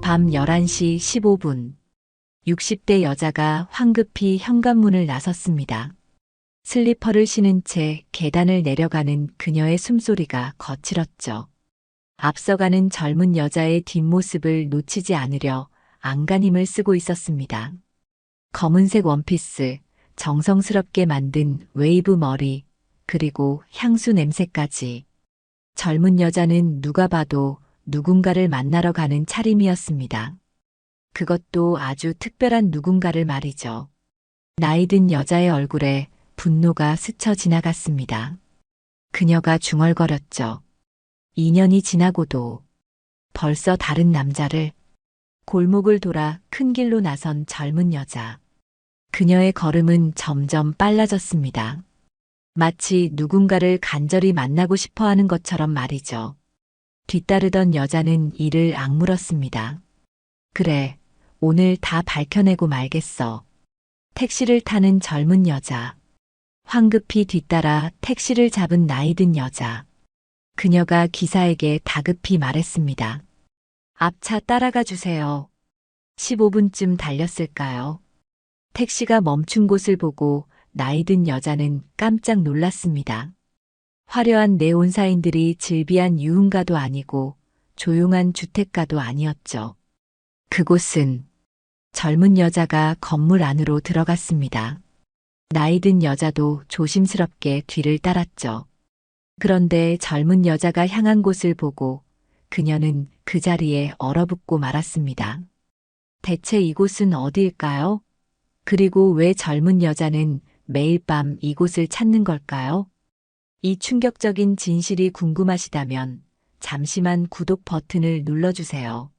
밤 11시 15분. 60대 여자가 황급히 현관문을 나섰습니다. 슬리퍼를 신은 채 계단을 내려가는 그녀의 숨소리가 거칠었죠. 앞서가는 젊은 여자의 뒷모습을 놓치지 않으려 안간힘을 쓰고 있었습니다. 검은색 원피스, 정성스럽게 만든 웨이브 머리, 그리고 향수 냄새까지. 젊은 여자는 누가 봐도 누군가를 만나러 가는 차림이었습니다. 그것도 아주 특별한 누군가를 말이죠. 나이든 여자의 얼굴에 분노가 스쳐 지나갔습니다. 그녀가 중얼거렸죠. 2년이 지나고도 벌써 다른 남자를. 골목을 돌아 큰 길로 나선 젊은 여자. 그녀의 걸음은 점점 빨라졌습니다. 마치 누군가를 간절히 만나고 싶어 하는 것처럼 말이죠. 뒤따르던 여자는 이를 악물었습니다. 그래, 오늘 다 밝혀내고 말겠어. 택시를 타는 젊은 여자. 황급히 뒤따라 택시를 잡은 나이든 여자. 그녀가 기사에게 다급히 말했습니다. 앞차 따라가 주세요. 15분쯤 달렸을까요? 택시가 멈춘 곳을 보고 나이든 여자는 깜짝 놀랐습니다. 화려한 네온 사인들이 즐비한 유흥가도 아니고 조용한 주택가도 아니었죠. 그곳은 젊은 여자가 건물 안으로 들어갔습니다. 나이든 여자도 조심스럽게 뒤를 따랐죠. 그런데 젊은 여자가 향한 곳을 보고 그녀는 그 자리에 얼어붙고 말았습니다. 대체 이곳은 어디일까요? 그리고 왜 젊은 여자는 매일 밤 이곳을 찾는 걸까요? 이 충격적인 진실이 궁금하시다면 잠시만 구독 버튼을 눌러주세요.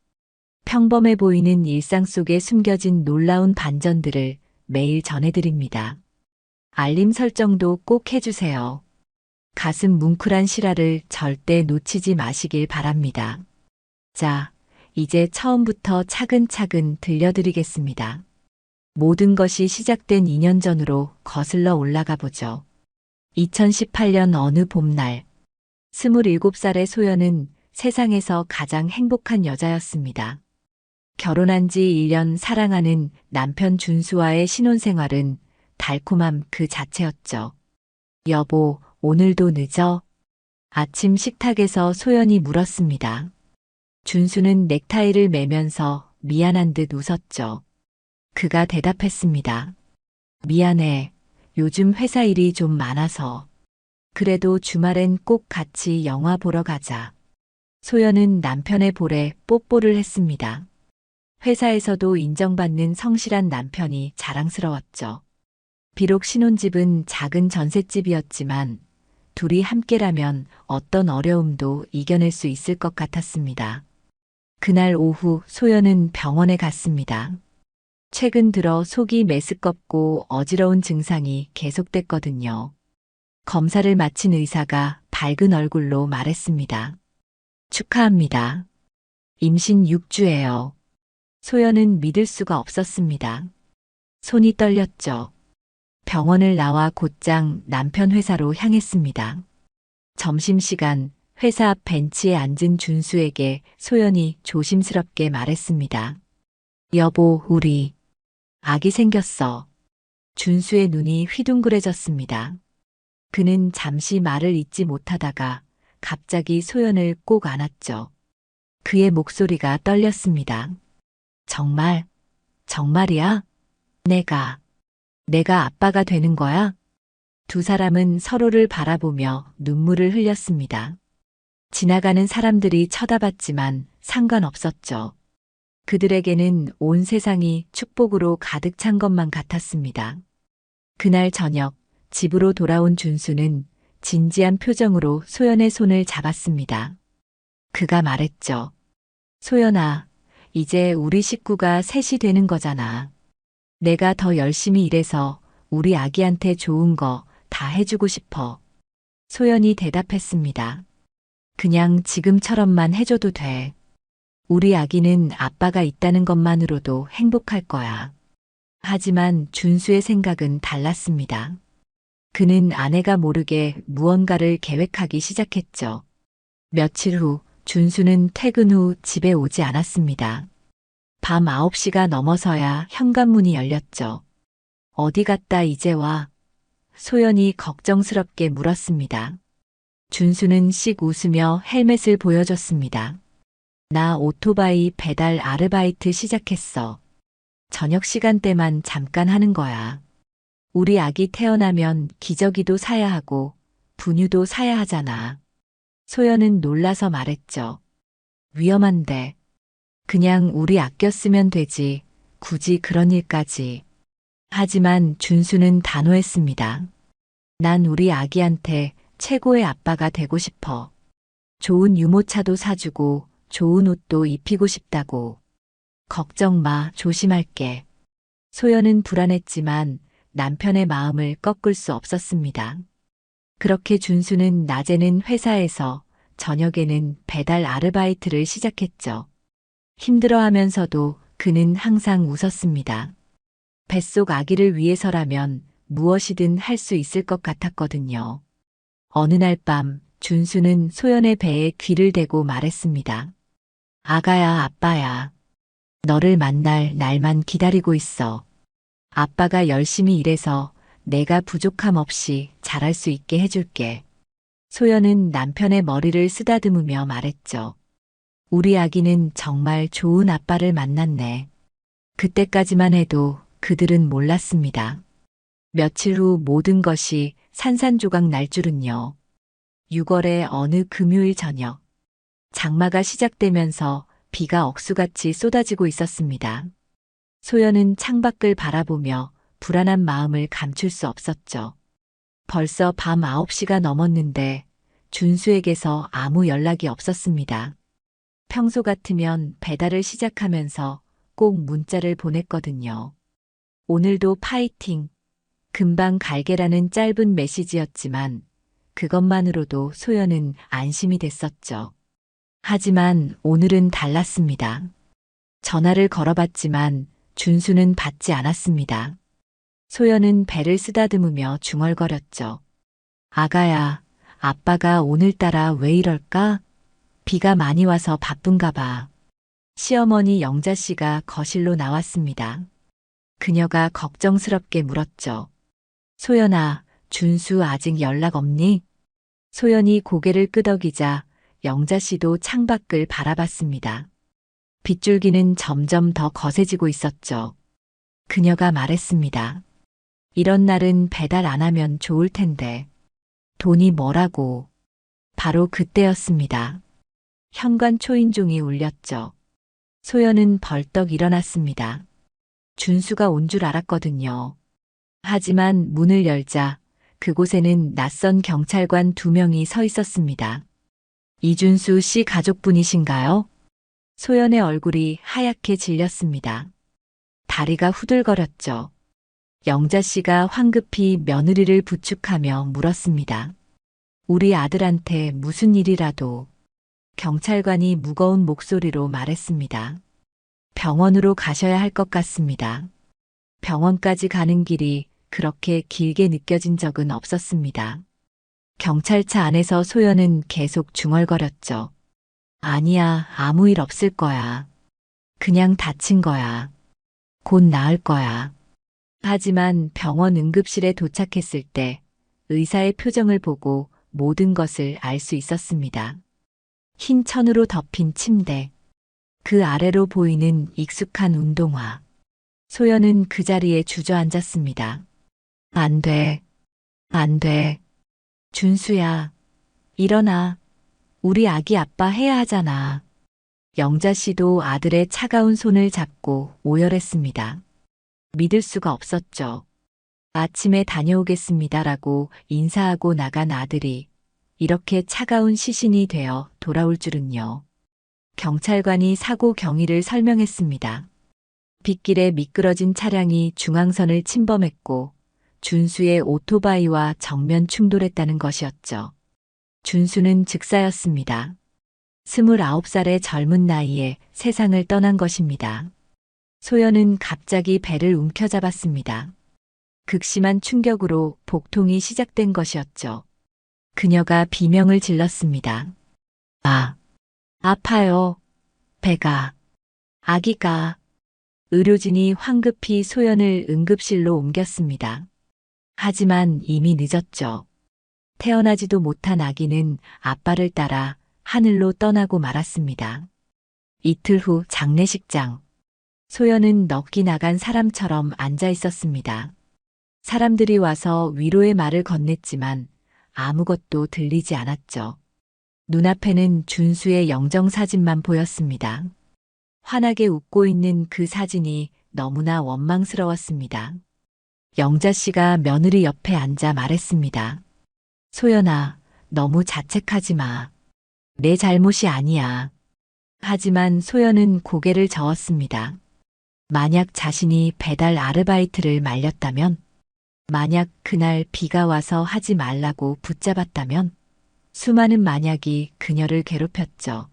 평범해 보이는 일상 속에 숨겨진 놀라운 반전들을 매일 전해드립니다. 알림 설정도 꼭 해주세요. 가슴 뭉클한 실화를 절대 놓치지 마시길 바랍니다. 자, 이제 처음부터 차근차근 들려드리겠습니다. 모든 것이 시작된 2년 전으로 거슬러 올라가 보죠. 2018년 어느 봄날, 27살의 소연은 세상에서 가장 행복한 여자였습니다. 결혼한 지 1년 사랑하는 남편 준수와의 신혼생활은 달콤함 그 자체였죠. 여보, 오늘도 늦어? 아침 식탁에서 소연이 물었습니다. 준수는 넥타이를 매면서 미안한 듯 웃었죠. 그가 대답했습니다. 미안해. 요즘 회사 일이 좀 많아서. 그래도 주말엔 꼭 같이 영화 보러 가자. 소연은 남편의 볼에 뽀뽀를 했습니다. 회사에서도 인정받는 성실한 남편이 자랑스러웠죠. 비록 신혼집은 작은 전셋집이었지만 둘이 함께라면 어떤 어려움도 이겨낼 수 있을 것 같았습니다. 그날 오후 소연은 병원에 갔습니다. 최근 들어 속이 메스껍고 어지러운 증상이 계속됐거든요. 검사를 마친 의사가 밝은 얼굴로 말했습니다. 축하합니다. 임신 6주예요. 소연은 믿을 수가 없었습니다. 손이 떨렸죠. 병원을 나와 곧장 남편 회사로 향했습니다. 점심시간 회사 앞 벤치에 앉은 준수에게 소연이 조심스럽게 말했습니다. 여보, 우리 아기 생겼어. 준수의 눈이 휘둥그레졌습니다. 그는 잠시 말을 잇지 못하다가 갑자기 소연을 꼭 안았죠. 그의 목소리가 떨렸습니다. 정말? 정말이야? 내가 아빠가 되는 거야? 두 사람은 서로를 바라보며 눈물을 흘렸습니다. 지나가는 사람들이 쳐다봤지만 상관없었죠. 그들에게는 온 세상이 축복으로 가득 찬 것만 같았습니다. 그날 저녁 집으로 돌아온 준수는 진지한 표정으로 소연의 손을 잡았습니다. 그가 말했죠. 소연아, 이제 우리 식구가 셋이 되는 거잖아. 내가 더 열심히 일해서 우리 아기한테 좋은 거 다 해주고 싶어. 소연이 대답했습니다. 그냥 지금처럼만 해줘도 돼. 우리 아기는 아빠가 있다는 것만으로도 행복할 거야. 하지만 준수의 생각은 달랐습니다. 그는 아내가 모르게 무언가를 계획하기 시작했죠. 며칠 후 준수는 퇴근 후 집에 오지 않았습니다. 밤 9시가 넘어서야 현관문이 열렸죠. 어디 갔다 이제 와? 소연이 걱정스럽게 물었습니다. 준수는 씩 웃으며 헬멧을 보여줬습니다. 나 오토바이 배달 아르바이트 시작했어. 저녁 시간대만 잠깐 하는 거야. 우리 아기 태어나면 기저귀도 사야 하고 분유도 사야 하잖아. 소연은 놀라서 말했죠. 위험한데. 그냥 우리 아껴 쓰면 되지. 굳이 그런 일까지. 하지만 준수는 단호했습니다. 난 우리 아기한테 최고의 아빠가 되고 싶어. 좋은 유모차도 사주고 좋은 옷도 입히고 싶다고. 걱정 마, 조심할게. 소연은 불안했지만 남편의 마음을 꺾을 수 없었습니다. 그렇게 준수는 낮에는 회사에서 저녁에는 배달 아르바이트를 시작했죠. 힘들어하면서도 그는 항상 웃었습니다. 뱃속 아기를 위해서라면 무엇이든 할 수 있을 것 같았거든요. 어느 날 밤 준수는 소연의 배에 귀를 대고 말했습니다. 아가야, 아빠야. 너를 만날 날만 기다리고 있어. 아빠가 열심히 일해서 내가 부족함 없이 잘할 수 있게 해줄게. 소연은 남편의 머리를 쓰다듬으며 말했죠. 우리 아기는 정말 좋은 아빠를 만났네. 그때까지만 해도 그들은 몰랐습니다. 며칠 후 모든 것이 산산조각 날 줄은요. 6월의 어느 금요일 저녁. 장마가 시작되면서 비가 억수같이 쏟아지고 있었습니다. 소연은 창밖을 바라보며 불안한 마음을 감출 수 없었죠. 벌써 밤 9시가 넘었는데 준수에게서 아무 연락이 없었습니다. 평소 같으면 배달을 시작하면서 꼭 문자를 보냈거든요. 오늘도 파이팅! 금방 갈게라는 짧은 메시지였지만 그것만으로도 소연은 안심이 됐었죠. 하지만 오늘은 달랐습니다. 전화를 걸어봤지만 준수는 받지 않았습니다. 소연은 배를 쓰다듬으며 중얼거렸죠. 아가야, 아빠가 오늘따라 왜 이럴까? 비가 많이 와서 바쁜가 봐. 시어머니 영자 씨가 거실로 나왔습니다. 그녀가 걱정스럽게 물었죠. 소연아, 준수 아직 연락 없니? 소연이 고개를 끄덕이자 영자 씨도 창밖을 바라봤습니다. 빗줄기는 점점 더 거세지고 있었죠. 그녀가 말했습니다. 이런 날은 배달 안 하면 좋을 텐데. 돈이 뭐라고. 바로 그때였습니다. 현관 초인종이 울렸죠. 소연은 벌떡 일어났습니다. 준수가 온 줄 알았거든요. 하지만 문을 열자 그곳에는 낯선 경찰관 2명이 서 있었습니다. 이준수 씨 가족분이신가요? 소연의 얼굴이 하얗게 질렸습니다. 다리가 후들거렸죠. 영자 씨가 황급히 며느리를 부축하며 물었습니다. 우리 아들한테 무슨 일이라도. 경찰관이 무거운 목소리로 말했습니다. 병원으로 가셔야 할 것 같습니다. 병원까지 가는 길이 그렇게 길게 느껴진 적은 없었습니다. 경찰차 안에서 소연은 계속 중얼거렸죠. 아니야, 아무 일 없을 거야. 그냥 다친 거야. 곧 나을 거야. 하지만 병원 응급실에 도착했을 때 의사의 표정을 보고 모든 것을 알 수 있었습니다. 흰 천으로 덮인 침대. 그 아래로 보이는 익숙한 운동화. 소연은 그 자리에 주저앉았습니다. 안 돼. 안 돼. 준수야. 일어나. 우리 아기 아빠 해야 하잖아. 영자 씨도 아들의 차가운 손을 잡고 오열했습니다. 믿을 수가 없었죠. 아침에 다녀오겠습니다라고 인사하고 나간 아들이 이렇게 차가운 시신이 되어 돌아올 줄은요. 경찰관이 사고 경위를 설명했습니다. 빗길에 미끄러진 차량이 중앙선을 침범했고 준수의 오토바이와 정면 충돌했다는 것이었죠. 준수는 즉사였습니다. 29살의 젊은 나이에 세상을 떠난 것입니다. 소연은 갑자기 배를 움켜잡았습니다. 극심한 충격으로 복통이 시작된 것이었죠. 그녀가 비명을 질렀습니다. 아, 아파요. 배가, 아기가. 의료진이 황급히 소연을 응급실로 옮겼습니다. 하지만 이미 늦었죠. 태어나지도 못한 아기는 아빠를 따라 하늘로 떠나고 말았습니다. 이틀 후 장례식장. 소연은 넋이 나간 사람처럼 앉아 있었습니다. 사람들이 와서 위로의 말을 건넸지만 아무것도 들리지 않았죠. 눈앞에는 준수의 영정사진만 보였습니다. 환하게 웃고 있는 그 사진이 너무나 원망스러웠습니다. 영자 씨가 며느리 옆에 앉아 말했습니다. 소연아, 너무 자책하지 마. 내 잘못이 아니야. 하지만 소연은 고개를 저었습니다. 만약 자신이 배달 아르바이트를 말렸다면, 만약 그날 비가 와서 하지 말라고 붙잡았다면, 수많은 만약이 그녀를 괴롭혔죠.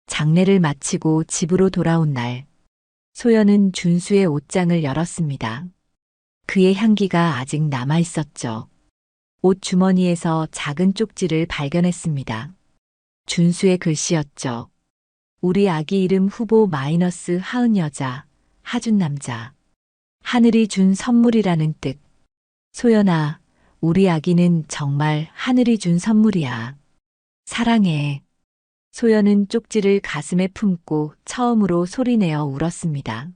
장례를 마치고 집으로 돌아온 날, 소연은 준수의 옷장을 열었습니다. 그의 향기가 아직 남아 있었죠. 옷 주머니에서 작은 쪽지를 발견했습니다. 준수의 글씨였죠. 우리 아기 이름 후보 마이너스 하은 여자, 하준 남자. 하늘이 준 선물이라는 뜻. 소연아, 우리 아기는 정말 하늘이 준 선물이야. 사랑해. 소연은 쪽지를 가슴에 품고 처음으로 소리내어 울었습니다.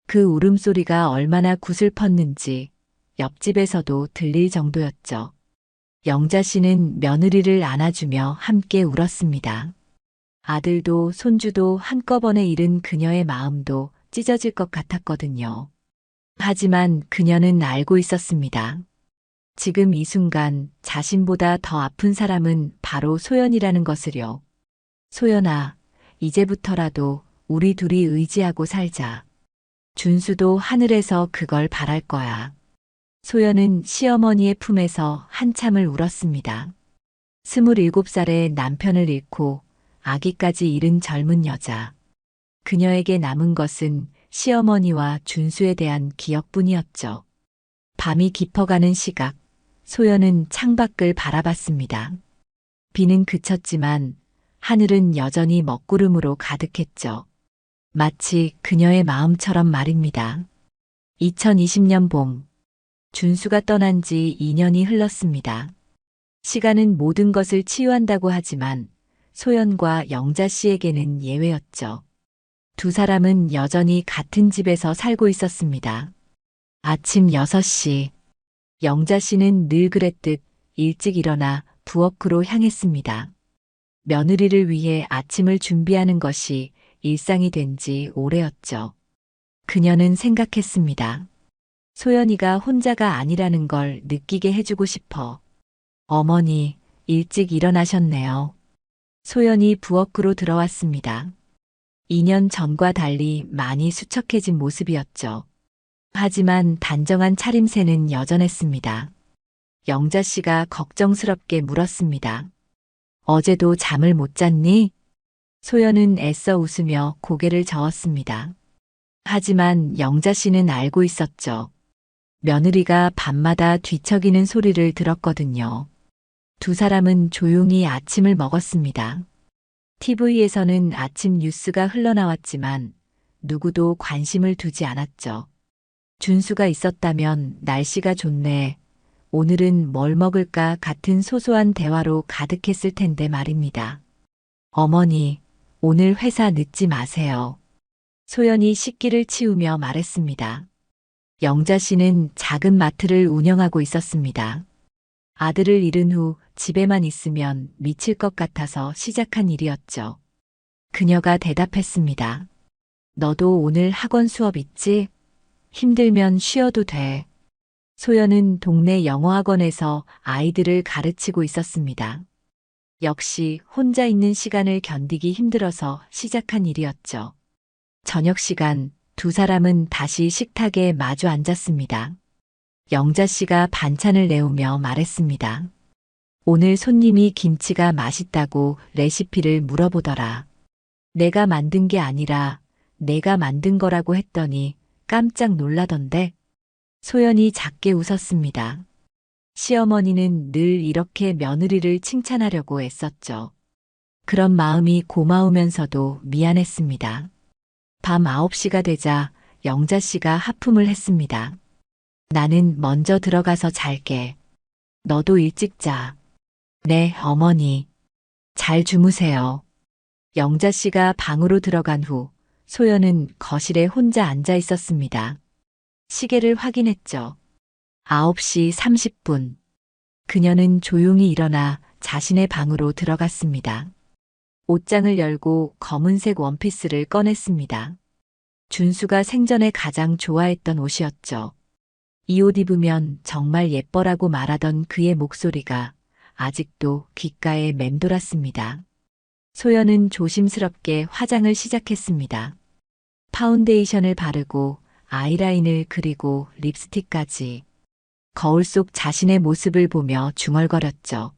그 울음소리가 얼마나 구슬펐는지 옆집에서도 들릴 정도였죠. 영자 씨는 며느리를 안아주며 함께 울었습니다. 아들도 손주도 한꺼번에 잃은 그녀의 마음도 찢어질 것 같았거든요. 하지만 그녀는 알고 있었습니다. 지금 이 순간 자신보다 더 아픈 사람은 바로 소연이라는 것을요. 소연아, 이제부터라도 우리 둘이 의지하고 살자. 준수도 하늘에서 그걸 바랄 거야. 소연은 시어머니의 품에서 한참을 울었습니다. 27살의 남편을 잃고 아기까지 잃은 젊은 여자. 그녀에게 남은 것은 시어머니와 준수에 대한 기억뿐이었죠. 밤이 깊어가는 시각, 소연은 창밖을 바라봤습니다. 비는 그쳤지만 하늘은 여전히 먹구름으로 가득했죠. 마치 그녀의 마음처럼 말입니다. 2020년 봄, 준수가 떠난 지 2년이 흘렀습니다. 시간은 모든 것을 치유한다고 하지만 소연과 영자 씨에게는 예외였죠. 두 사람은 여전히 같은 집에서 살고 있었습니다. 아침 6시, 영자 씨는 늘 그랬듯 일찍 일어나 부엌으로 향했습니다. 며느리를 위해 아침을 준비하는 것이 일상이 된 지 오래였죠. 그녀는 생각했습니다. 소연이가 혼자가 아니라는 걸 느끼게 해주고 싶어. 어머니, 일찍 일어나셨네요. 소연이 부엌으로 들어왔습니다. 2년 전과 달리 많이 수척해진 모습이었죠. 하지만 단정한 차림새는 여전했습니다. 영자 씨가 걱정스럽게 물었습니다. 어제도 잠을 못 잤니? 소연은 애써 웃으며 고개를 저었습니다. 하지만 영자 씨는 알고 있었죠. 며느리가 밤마다 뒤척이는 소리를 들었거든요. 두 사람은 조용히 아침을 먹었습니다. TV에서는 아침 뉴스가 흘러나왔지만 누구도 관심을 두지 않았죠. 준수가 있었다면 날씨가 좋네. 오늘은 뭘 먹을까 같은 소소한 대화로 가득했을 텐데 말입니다. 어머니, 오늘 회사 늦지 마세요. 소연이 식기를 치우며 말했습니다. 영자 씨는 작은 마트를 운영하고 있었습니다. 아들을 잃은 후 집에만 있으면 미칠 것 같아서 시작한 일이었죠. 그녀가 대답했습니다. 너도 오늘 학원 수업 있지? 힘들면 쉬어도 돼. 소연은 동네 영어학원에서 아이들을 가르치고 있었습니다. 역시 혼자 있는 시간을 견디기 힘들어서 시작한 일이었죠. 저녁 시간 두 사람은 다시 식탁에 마주 앉았습니다. 영자 씨가 반찬을 내오며 말했습니다. 오늘 손님이 김치가 맛있다고 레시피를 물어보더라. 내가 만든 게 아니라 내가 만든 거라고 했더니 깜짝 놀라던데. 소연이 작게 웃었습니다. 시어머니는 늘 이렇게 며느리를 칭찬하려고 애썼죠. 그런 마음이 고마우면서도 미안했습니다. 밤 9시가 되자 영자 씨가 하품을 했습니다. 나는 먼저 들어가서 잘게. 너도 일찍 자. 네, 어머니. 잘 주무세요. 영자 씨가 방으로 들어간 후 소연은 거실에 혼자 앉아 있었습니다. 시계를 확인했죠. 9시 30분. 그녀는 조용히 일어나 자신의 방으로 들어갔습니다. 옷장을 열고 검은색 원피스를 꺼냈습니다. 준수가 생전에 가장 좋아했던 옷이었죠. 이 옷 입으면 정말 예뻐라고 말하던 그의 목소리가 아직도 귓가에 맴돌았습니다. 소연은 조심스럽게 화장을 시작했습니다. 파운데이션을 바르고 아이라인을 그리고 립스틱까지. 거울 속 자신의 모습을 보며 중얼거렸죠.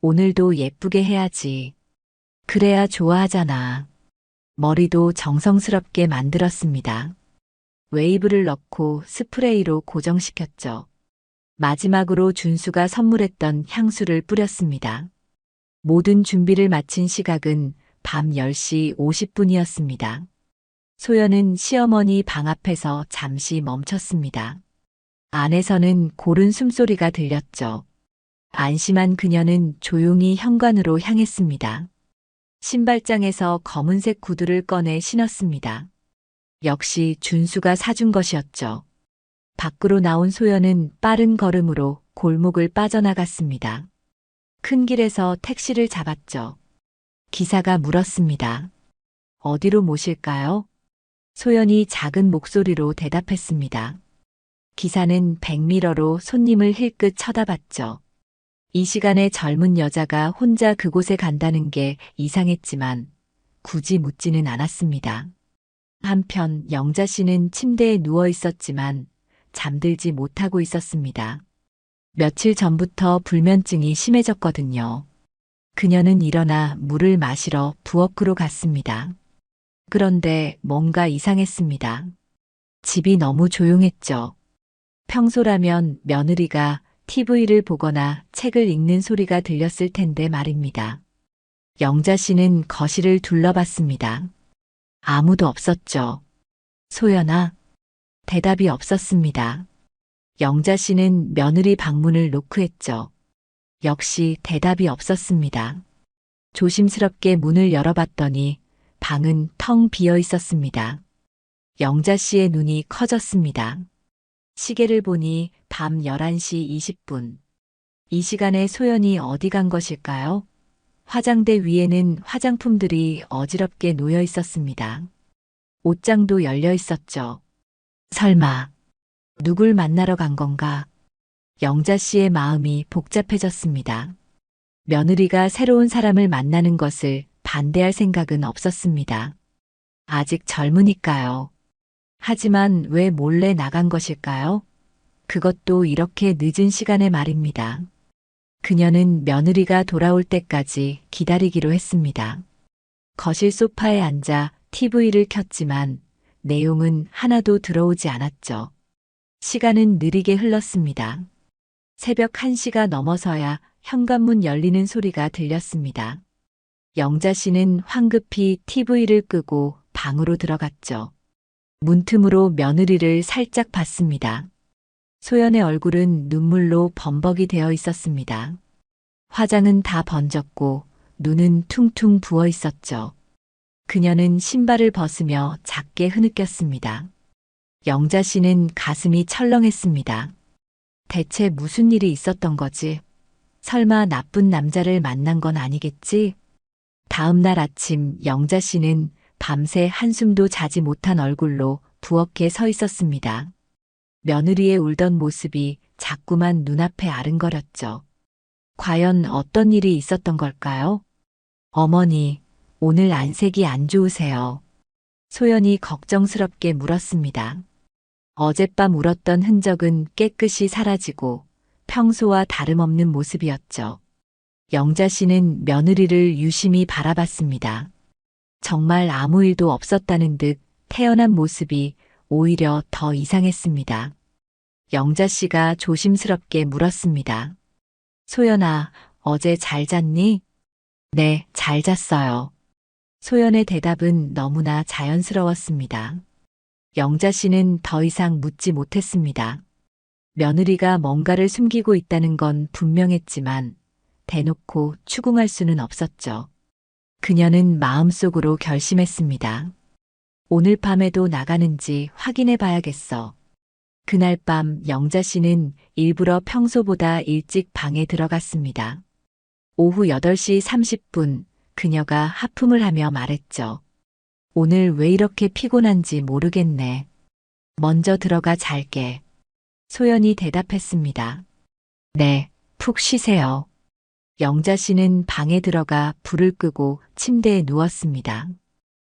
오늘도 예쁘게 해야지. 그래야 좋아하잖아. 머리도 정성스럽게 만들었습니다. 웨이브를 넣고 스프레이로 고정시켰죠. 마지막으로 준수가 선물했던 향수를 뿌렸습니다. 모든 준비를 마친 시각은 밤 10시 50분이었습니다. 소연은 시어머니 방 앞에서 잠시 멈췄습니다. 안에서는 고른 숨소리가 들렸죠. 안심한 그녀는 조용히 현관으로 향했습니다. 신발장에서 검은색 구두를 꺼내 신었습니다. 역시 준수가 사준 것이었죠. 밖으로 나온 소연은 빠른 걸음으로 골목을 빠져나갔습니다. 큰 길에서 택시를 잡았죠. 기사가 물었습니다. 어디로 모실까요? 소연이 작은 목소리로 대답했습니다. 기사는 백미러로 손님을 힐끗 쳐다봤죠. 이 시간에 젊은 여자가 혼자 그곳에 간다는 게 이상했지만 굳이 묻지는 않았습니다. 한편 영자 씨는 침대에 누워 있었지만 잠들지 못하고 있었습니다. 며칠 전부터 불면증이 심해졌거든요. 그녀는 일어나 물을 마시러 부엌으로 갔습니다. 그런데 뭔가 이상했습니다. 집이 너무 조용했죠. 평소라면 며느리가 TV를 보거나 책을 읽는 소리가 들렸을 텐데 말입니다. 영자 씨는 거실을 둘러봤습니다. 아무도 없었죠. 소연아? 대답이 없었습니다. 영자 씨는 며느리 방문을 노크했죠. 역시 대답이 없었습니다. 조심스럽게 문을 열어봤더니 방은 텅 비어 있었습니다. 영자 씨의 눈이 커졌습니다. 시계를 보니 밤 11시 20분. 이 시간에 소연이 어디 간 것일까요? 화장대 위에는 화장품들이 어지럽게 놓여 있었습니다. 옷장도 열려 있었죠. 설마 누굴 만나러 간 건가? 영자 씨의 마음이 복잡해졌습니다. 며느리가 새로운 사람을 만나는 것을 반대할 생각은 없었습니다. 아직 젊으니까요. 하지만 왜 몰래 나간 것일까요? 그것도 이렇게 늦은 시간에 말입니다. 그녀는 며느리가 돌아올 때까지 기다리기로 했습니다. 거실 소파에 앉아 TV를 켰지만 내용은 하나도 들어오지 않았죠. 시간은 느리게 흘렀습니다. 새벽 1시가 넘어서야 현관문 열리는 소리가 들렸습니다. 영자 씨는 황급히 TV를 끄고 방으로 들어갔죠. 문틈으로 며느리를 살짝 봤습니다. 소연의 얼굴은 눈물로 범벅이 되어 있었습니다. 화장은 다 번졌고 눈은 퉁퉁 부어 있었죠. 그녀는 신발을 벗으며 작게 흐느꼈습니다. 영자 씨는 가슴이 철렁했습니다. 대체 무슨 일이 있었던 거지? 설마 나쁜 남자를 만난 건 아니겠지? 다음 날 아침 영자 씨는 밤새 한숨도 자지 못한 얼굴로 부엌에 서 있었습니다. 며느리의 울던 모습이 자꾸만 눈앞에 아른거렸죠. 과연 어떤 일이 있었던 걸까요? 어머니, 오늘 안색이 안 좋으세요. 소연이 걱정스럽게 물었습니다. 어젯밤 울었던 흔적은 깨끗이 사라지고 평소와 다름없는 모습이었죠. 영자 씨는 며느리를 유심히 바라봤습니다. 정말 아무 일도 없었다는 듯 태연한 모습이 오히려 더 이상했습니다. 영자 씨가 조심스럽게 물었습니다. 소연아, 어제 잘 잤니? 네, 잘 잤어요. 소연의 대답은 너무나 자연스러웠습니다. 영자 씨는 더 이상 묻지 못했습니다. 며느리가 뭔가를 숨기고 있다는 건 분명했지만 대놓고 추궁할 수는 없었죠. 그녀는 마음속으로 결심했습니다. 오늘 밤에도 나가는지 확인해 봐야겠어. 그날 밤 영자 씨는 일부러 평소보다 일찍 방에 들어갔습니다. 오후 8시 30분 그녀가 하품을 하며 말했죠. 오늘 왜 이렇게 피곤한지 모르겠네. 먼저 들어가 잘게. 소연이 대답했습니다. 네, 푹 쉬세요. 영자 씨는 방에 들어가 불을 끄고 침대에 누웠습니다.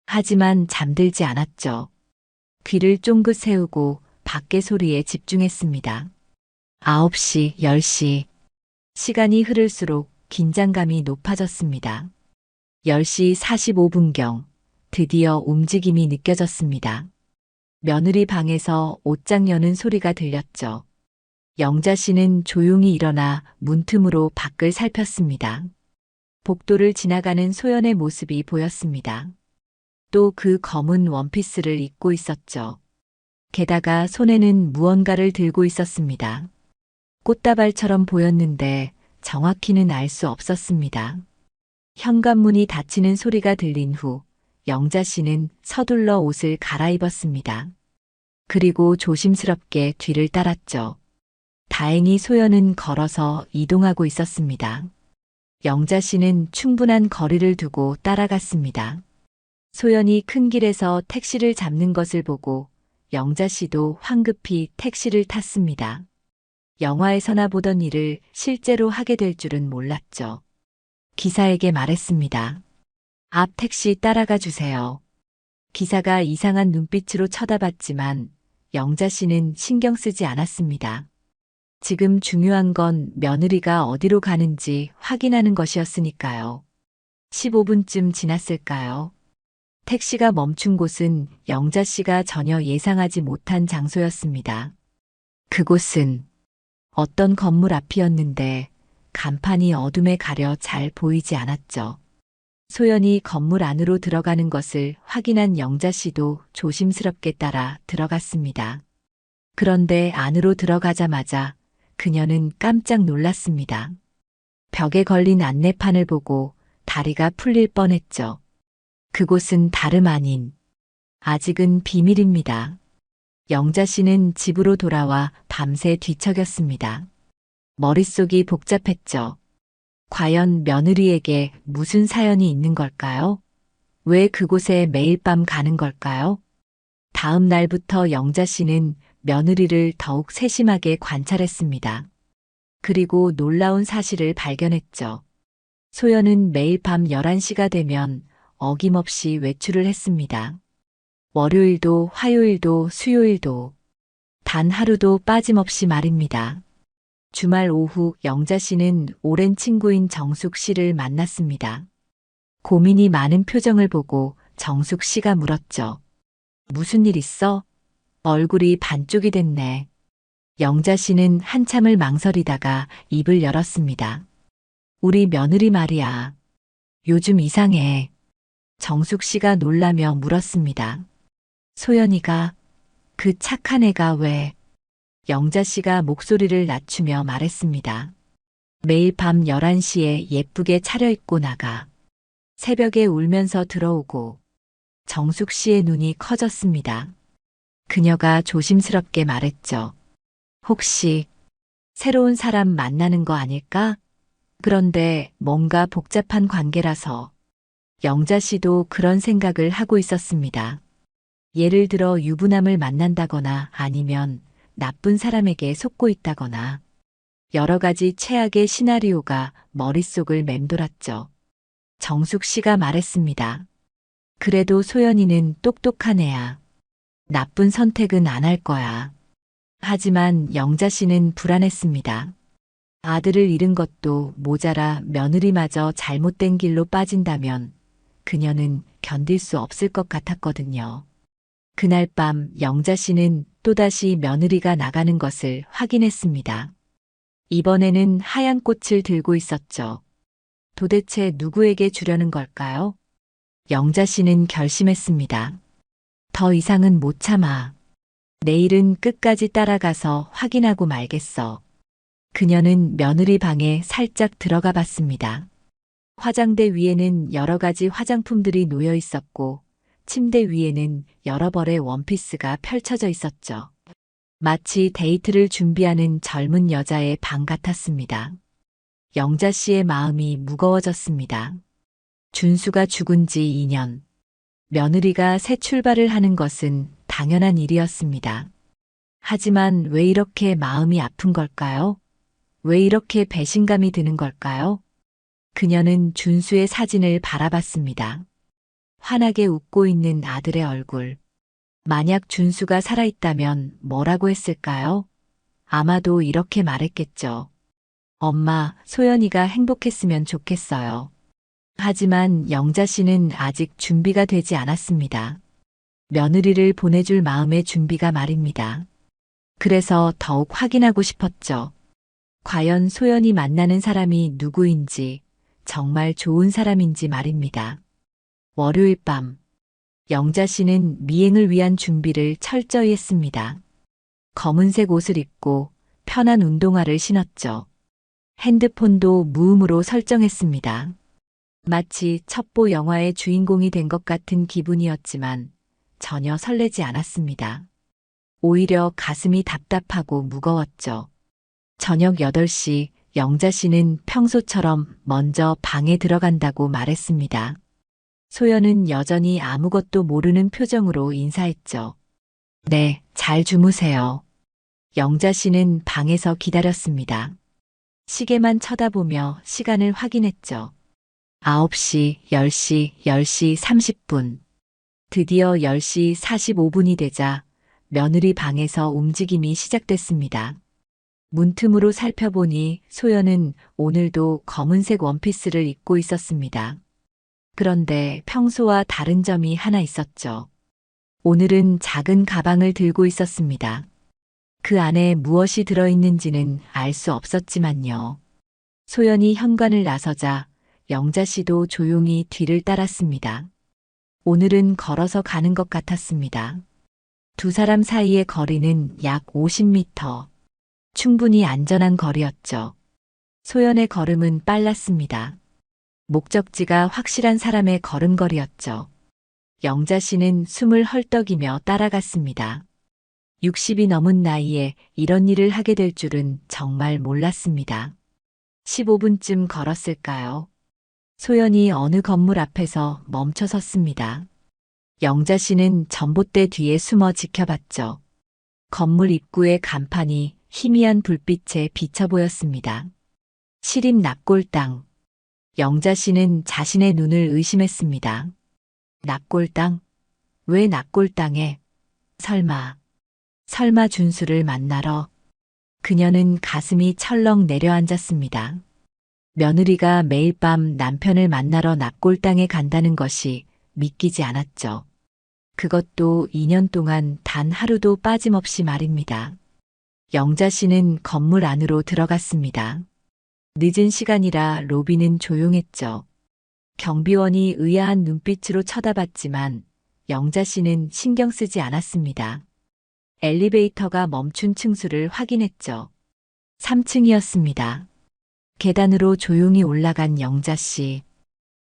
하지만 잠들지 않았죠. 귀를 쫑긋 세우고 밖의 소리에 집중했습니다. 9시, 10시. 시간이 흐를수록 긴장감이 높아졌습니다. 10시 45분경 드디어 움직임이 느껴졌습니다. 며느리 방에서 옷장 여는 소리가 들렸죠. 영자 씨는 조용히 일어나 문틈으로 밖을 살폈습니다. 복도를 지나가는 소연의 모습이 보였습니다. 또 그 검은 원피스를 입고 있었죠. 게다가 손에는 무언가를 들고 있었습니다. 꽃다발처럼 보였는데 정확히는 알 수 없었습니다. 현관문이 닫히는 소리가 들린 후 영자 씨는 서둘러 옷을 갈아입었습니다. 그리고 조심스럽게 뒤를 따랐죠. 다행히 소연은 걸어서 이동하고 있었습니다. 영자 씨는 충분한 거리를 두고 따라갔습니다. 소연이 큰 길에서 택시를 잡는 것을 보고 영자 씨도 황급히 택시를 탔습니다. 영화에서나 보던 일을 실제로 하게 될 줄은 몰랐죠. 기사에게 말했습니다. 앞 택시 따라가 주세요. 기사가 이상한 눈빛으로 쳐다봤지만 영자 씨는 신경 쓰지 않았습니다. 지금 중요한 건 며느리가 어디로 가는지 확인하는 것이었으니까요. 15분쯤 지났을까요? 택시가 멈춘 곳은 영자 씨가 전혀 예상하지 못한 장소였습니다. 그곳은 어떤 건물 앞이었는데 간판이 어둠에 가려 잘 보이지 않았죠. 소연이 건물 안으로 들어가는 것을 확인한 영자 씨도 조심스럽게 따라 들어갔습니다. 그런데 안으로 들어가자마자 그녀는 깜짝 놀랐습니다. 벽에 걸린 안내판을 보고 다리가 풀릴 뻔했죠. 그곳은 다름 아닌 아직은 비밀입니다. 영자 씨는 집으로 돌아와 밤새 뒤척였습니다. 머릿속이 복잡했죠. 과연 며느리에게 무슨 사연이 있는 걸까요? 왜 그곳에 매일 밤 가는 걸까요? 다음 날부터 영자 씨는 며느리를 더욱 세심하게 관찰했습니다. 그리고 놀라운 사실을 발견했죠. 소연은 매일 밤 11시가 되면 어김없이 외출을 했습니다. 월요일도 화요일도 수요일도 단 하루도 빠짐없이 말입니다. 주말 오후 영자 씨는 오랜 친구인 정숙 씨를 만났습니다. 고민이 많은 표정을 보고 정숙 씨가 물었죠. 무슨 일 있어? 얼굴이 반쪽이 됐네. 영자 씨는 한참을 망설이다가 입을 열었습니다. 우리 며느리 말이야. 요즘 이상해. 정숙 씨가 놀라며 물었습니다. 소연이가 그 착한 애가 왜? 영자 씨가 목소리를 낮추며 말했습니다. 매일 밤 11시에 예쁘게 차려입고 나가. 새벽에 울면서 들어오고. 정숙 씨의 눈이 커졌습니다. 그녀가 조심스럽게 말했죠. 혹시 새로운 사람 만나는 거 아닐까? 그런데 뭔가 복잡한 관계라서 영자 씨도 그런 생각을 하고 있었습니다. 예를 들어 유부남을 만난다거나 아니면 나쁜 사람에게 속고 있다거나 여러 가지 최악의 시나리오가 머릿속을 맴돌았죠. 정숙 씨가 말했습니다. 그래도 소연이는 똑똑한 애야. 나쁜 선택은 안 할 거야. 하지만 영자 씨는 불안했습니다. 아들을 잃은 것도 모자라 며느리마저 잘못된 길로 빠진다면 그녀는 견딜 수 없을 것 같았거든요. 그날 밤 영자 씨는 또다시 며느리가 나가는 것을 확인했습니다. 이번에는 하얀 꽃을 들고 있었죠. 도대체 누구에게 주려는 걸까요? 영자 씨는 결심했습니다. 더 이상은 못 참아. 내일은 끝까지 따라가서 확인하고 말겠어. 그녀는 며느리 방에 살짝 들어가 봤습니다. 화장대 위에는 여러 가지 화장품들이 놓여 있었고, 침대 위에는 여러 벌의 원피스가 펼쳐져 있었죠. 마치 데이트를 준비하는 젊은 여자의 방 같았습니다. 영자 씨의 마음이 무거워졌습니다. 준수가 죽은 지 2년. 며느리가 새 출발을 하는 것은 당연한 일이었습니다. 하지만 왜 이렇게 마음이 아픈 걸까요? 왜 이렇게 배신감이 드는 걸까요? 그녀는 준수의 사진을 바라봤습니다. 환하게 웃고 있는 아들의 얼굴. 만약 준수가 살아있다면 뭐라고 했을까요? 아마도 이렇게 말했겠죠. 엄마, 소연이가 행복했으면 좋겠어요. 하지만 영자 씨는 아직 준비가 되지 않았습니다. 며느리를 보내줄 마음의 준비가 말입니다. 그래서 더욱 확인하고 싶었죠. 과연 소연이 만나는 사람이 누구인지, 정말 좋은 사람인지 말입니다. 월요일 밤, 영자 씨는 미행을 위한 준비를 철저히 했습니다. 검은색 옷을 입고 편한 운동화를 신었죠. 핸드폰도 무음으로 설정했습니다. 마치 첩보 영화의 주인공이 된 것 같은 기분이었지만 전혀 설레지 않았습니다. 오히려 가슴이 답답하고 무거웠죠. 저녁 8시 영자 씨는 평소처럼 먼저 방에 들어간다고 말했습니다. 소연은 여전히 아무것도 모르는 표정으로 인사했죠. 네, 잘 주무세요. 영자 씨는 방에서 기다렸습니다. 시계만 쳐다보며 시간을 확인했죠. 9시, 10시, 10시 30분. 드디어 10시 45분이 되자 며느리 방에서 움직임이 시작됐습니다. 문틈으로 살펴보니 소연은 오늘도 검은색 원피스를 입고 있었습니다. 그런데 평소와 다른 점이 하나 있었죠. 오늘은 작은 가방을 들고 있었습니다. 그 안에 무엇이 들어있는지는 알 수 없었지만요. 소연이 현관을 나서자 영자 씨도 조용히 뒤를 따랐습니다. 오늘은 걸어서 가는 것 같았습니다. 두 사람 사이의 거리는 약 50m. 충분히 안전한 거리였죠. 소연의 걸음은 빨랐습니다. 목적지가 확실한 사람의 걸음걸이였죠. 영자 씨는 숨을 헐떡이며 따라갔습니다. 60이 넘은 나이에 이런 일을 하게 될 줄은 정말 몰랐습니다. 15분쯤 걸었을까요? 소연이 어느 건물 앞에서 멈춰 섰습니다. 영자 씨는 전봇대 뒤에 숨어 지켜봤죠. 건물 입구의 간판이 희미한 불빛에 비쳐 보였습니다. 시립 납골당. 영자 씨는 자신의 눈을 의심했습니다. 납골당? 왜 납골당에? 설마 준수를 만나러? 그녀는 가슴이 철렁 내려앉았습니다. 며느리가 매일 밤 남편을 만나러 납골당에 간다는 것이 믿기지 않았죠. 그것도 2년 동안 단 하루도 빠짐없이 말입니다. 영자 씨는 건물 안으로 들어갔습니다. 늦은 시간이라 로비는 조용했죠. 경비원이 의아한 눈빛으로 쳐다봤지만 영자 씨는 신경 쓰지 않았습니다. 엘리베이터가 멈춘 층수를 확인했죠. 3층이었습니다. 계단으로 조용히 올라간 영자 씨.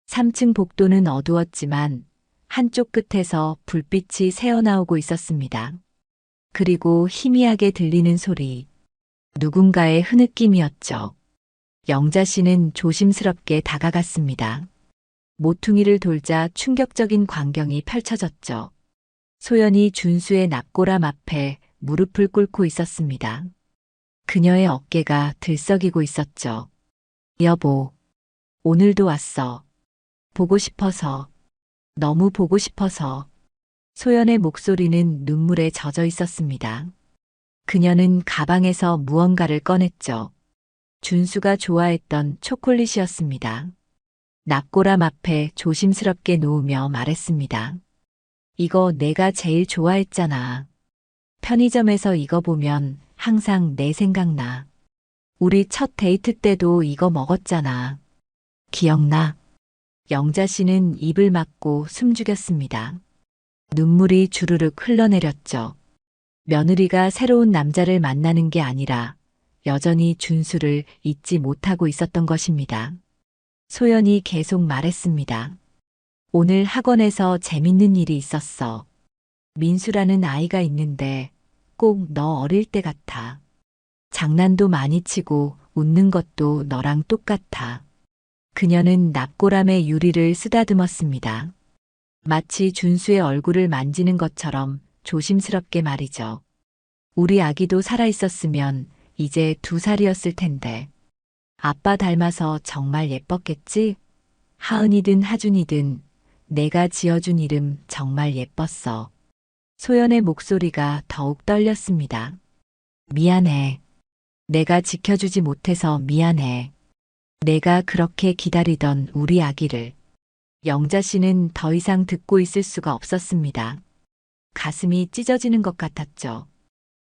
3층 복도는 어두웠지만 한쪽 끝에서 불빛이 새어나오고 있었습니다. 그리고 희미하게 들리는 소리. 누군가의 흐느낌이었죠. 영자 씨는 조심스럽게 다가갔습니다. 모퉁이를 돌자 충격적인 광경이 펼쳐졌죠. 소연이 준수의 납골함 앞에 무릎을 꿇고 있었습니다. 그녀의 어깨가 들썩이고 있었죠. 여보, 오늘도 왔어. 보고 싶어서. 너무 보고 싶어서. 소연의 목소리는 눈물에 젖어 있었습니다. 그녀는 가방에서 무언가를 꺼냈죠. 준수가 좋아했던 초콜릿이었습니다. 납골함 앞에 조심스럽게 놓으며 말했습니다. 이거 내가 제일 좋아했잖아. 편의점에서 이거 보면 항상 내 생각나. 우리 첫 데이트 때도 이거 먹었잖아. 기억나? 영자 씨는 입을 막고 숨죽였습니다. 눈물이 주르륵 흘러내렸죠. 며느리가 새로운 남자를 만나는 게 아니라 여전히 준수를 잊지 못하고 있었던 것입니다. 소연이 계속 말했습니다. 오늘 학원에서 재밌는 일이 있었어. 민수라는 아이가 있는데 꼭 너 어릴 때 같아. 장난도 많이 치고 웃는 것도 너랑 똑같아. 그녀는 납골함의 유리를 쓰다듬었습니다. 마치 준수의 얼굴을 만지는 것처럼 조심스럽게 말이죠. 우리 아기도 살아있었으면 이제 2살이었을 텐데. 아빠 닮아서 정말 예뻤겠지? 하은이든 하준이든 내가 지어준 이름 정말 예뻤어. 소연의 목소리가 더욱 떨렸습니다. 미안해. 내가 지켜주지 못해서 미안해. 내가 그렇게 기다리던 우리 아기를. 영자 씨는 더 이상 듣고 있을 수가 없었습니다. 가슴이 찢어지는 것 같았죠.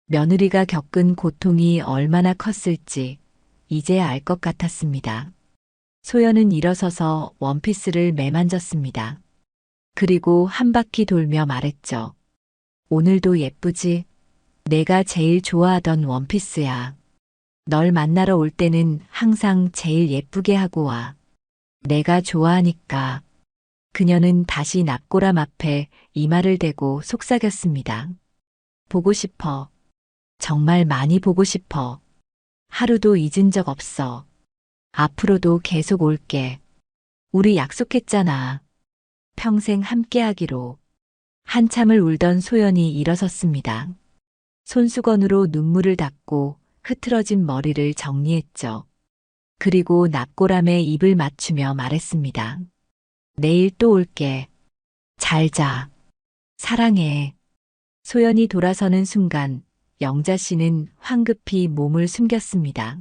며느리가 겪은 고통이 얼마나 컸을지 이제 알 것 같았습니다. 소연은 일어서서 원피스를 매만졌습니다. 그리고 한 바퀴 돌며 말했죠. 오늘도 예쁘지? 내가 제일 좋아하던 원피스야. 널 만나러 올 때는 항상 제일 예쁘게 하고 와. 내가 좋아하니까. 그녀는 다시 납골함 앞에 이마를 대고 속삭였습니다. 보고 싶어. 정말 많이 보고 싶어. 하루도 잊은 적 없어. 앞으로도 계속 올게. 우리 약속했잖아. 평생 함께하기로. 한참을 울던 소연이 일어섰습니다. 손수건으로 눈물을 닦고 흐트러진 머리를 정리했죠. 그리고 납골함에 입을 맞추며 말했습니다. 내일 또 올게. 잘 자. 사랑해. 소연이 돌아서는 순간 영자 씨는 황급히 몸을 숨겼습니다.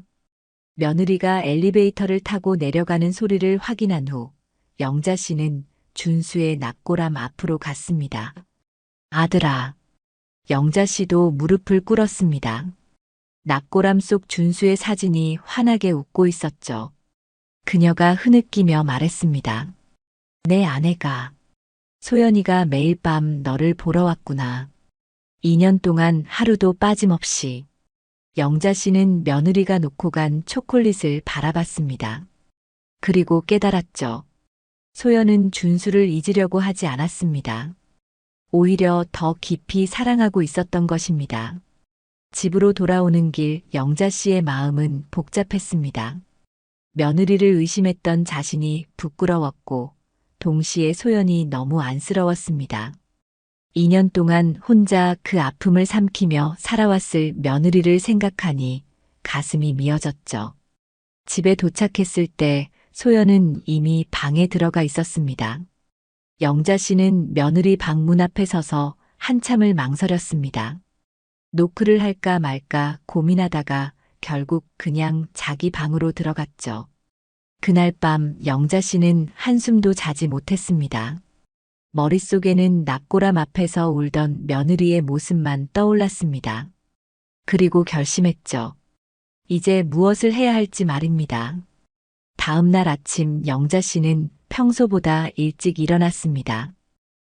며느리가 엘리베이터를 타고 내려가는 소리를 확인한 후 영자 씨는 준수의 납골함 앞으로 갔습니다. 아들아. 영자 씨도 무릎을 꿇었습니다. 납골함 속 준수의 사진이 환하게 웃고 있었죠. 그녀가 흐느끼며 말했습니다. 내 아내가. 소연이가 매일 밤 너를 보러 왔구나. 2년 동안 하루도 빠짐없이. 영자 씨는 며느리가 놓고 간 초콜릿을 바라봤습니다. 그리고 깨달았죠. 소연은 준수를 잊으려고 하지 않았습니다. 오히려 더 깊이 사랑하고 있었던 것입니다. 집으로 돌아오는 길 영자 씨의 마음은 복잡했습니다. 며느리를 의심했던 자신이 부끄러웠고 동시에 소연이 너무 안쓰러웠습니다. 2년 동안 혼자 그 아픔을 삼키며 살아왔을 며느리를 생각하니 가슴이 미어졌죠. 집에 도착했을 때 소연은 이미 방에 들어가 있었습니다. 영자 씨는 며느리 방문 앞에 서서 한참을 망설였습니다. 노크를 할까 말까 고민하다가 결국 그냥 자기 방으로 들어갔죠. 그날 밤 영자 씨는 한숨도 자지 못했습니다. 머릿속에는 납골함 앞에서 울던 며느리의 모습만 떠올랐습니다. 그리고 결심했죠. 이제 무엇을 해야 할지 말입니다. 다음 날 아침 영자 씨는 평소보다 일찍 일어났습니다.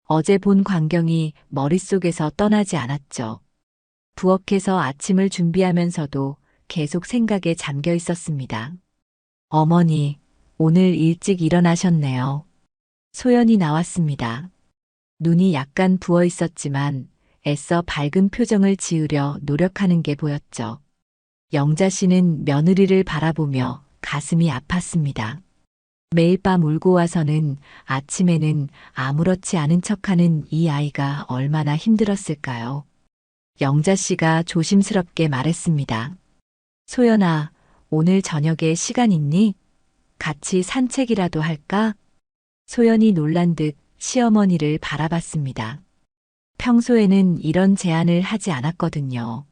어제 본 광경이 머릿속에서 떠나지 않았죠. 부엌에서 아침을 준비하면서도 계속 생각에 잠겨 있었습니다. 어머니, 오늘 일찍 일어나셨네요. 소연이 나왔습니다. 눈이 약간 부어 있었지만 애써 밝은 표정을 지으려 노력하는 게 보였죠. 영자 씨는 며느리를 바라보며 가슴이 아팠습니다. 매일 밤 울고 와서는 아침에는 아무렇지 않은 척하는 이 아이가 얼마나 힘들었을까요? 영자 씨가 조심스럽게 말했습니다. 소연아, 오늘 저녁에 시간 있니? 같이 산책이라도 할까? 소연이 놀란 듯 시어머니를 바라봤습니다. 평소에는 이런 제안을 하지 않았거든요.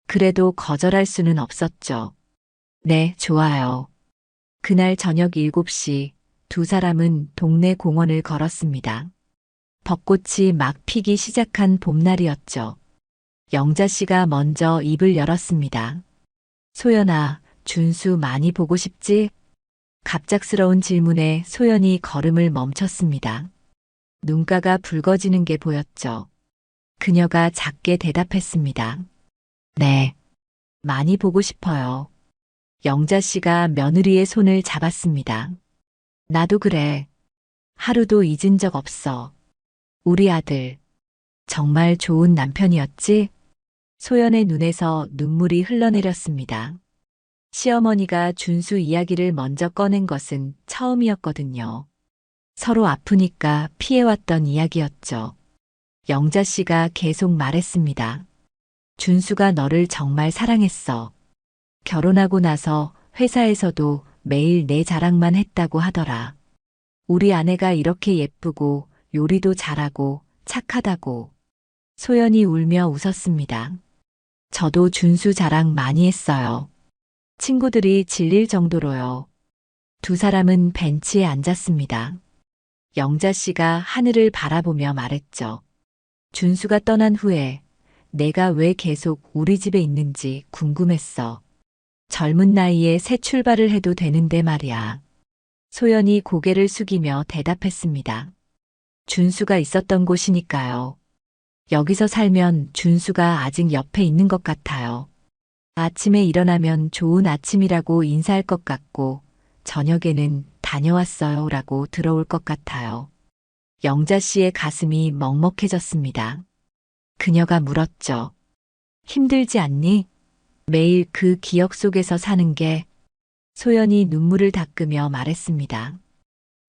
그래도 거절할 수는 없었죠. 네, 좋아요. 그날 저녁 7시 두 사람은 동네 공원을 걸었습니다. 벚꽃이 막 피기 시작한 봄날이었죠. 영자 씨가 먼저 입을 열었습니다. 소연아, 준수 많이 보고 싶지? 갑작스러운 질문에 소연이 걸음을 멈췄습니다. 눈가가 붉어지는 게 보였죠. 그녀가 작게 대답했습니다. 네, 많이 보고 싶어요. 영자 씨가 며느리의 손을 잡았습니다. 나도 그래. 하루도 잊은 적 없어. 우리 아들, 정말 좋은 남편이었지? 소연의 눈에서 눈물이 흘러내렸습니다. 시어머니가 준수 이야기를 먼저 꺼낸 것은 처음이었거든요. 서로 아프니까 피해왔던 이야기였죠. 영자 씨가 계속 말했습니다. 준수가 너를 정말 사랑했어. 결혼하고 나서 회사에서도 매일 내 자랑만 했다고 하더라. 우리 아내가 이렇게 예쁘고 요리도 잘하고 착하다고. 소연이 울며 웃었습니다. 저도 준수 자랑 많이 했어요. 친구들이 질릴 정도로요. 두 사람은 벤치에 앉았습니다. 영자 씨가 하늘을 바라보며 말했죠. 준수가 떠난 후에 내가 왜 계속 우리 집에 있는지 궁금했어. 젊은 나이에 새 출발을 해도 되는데 말이야. 소연이 고개를 숙이며 대답했습니다. 준수가 있었던 곳이니까요. 여기서 살면 준수가 아직 옆에 있는 것 같아요. 아침에 일어나면 좋은 아침이라고 인사할 것 같고, 저녁에는 다녀왔어요 라고 들어올 것 같아요. 영자 씨의 가슴이 먹먹해졌습니다. 그녀가 물었죠. 힘들지 않니? 매일 그 기억 속에서 사는 게. 소연이 눈물을 닦으며 말했습니다.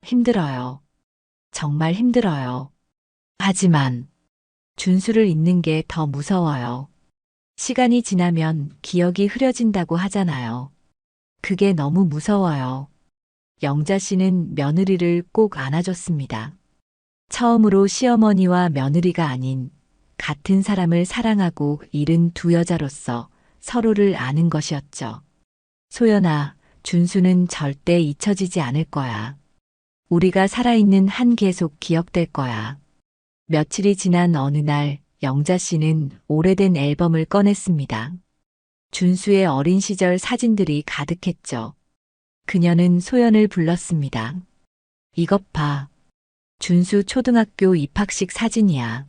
힘들어요. 정말 힘들어요. 하지만 준수를 잊는 게 더 무서워요. 시간이 지나면 기억이 흐려진다고 하잖아요. 그게 너무 무서워요. 영자 씨는 며느리를 꼭 안아줬습니다. 처음으로 시어머니와 며느리가 아닌 같은 사람을 사랑하고 잃은 두 여자로서 서로를 아는 것이었죠. 소연아, 준수는 절대 잊혀지지 않을 거야. 우리가 살아있는 한 계속 기억될 거야. 며칠이 지난 어느 날 영자 씨는 오래된 앨범을 꺼냈습니다. 준수의 어린 시절 사진들이 가득했죠. 그녀는 소연을 불렀습니다. 이것 봐. 준수 초등학교 입학식 사진이야.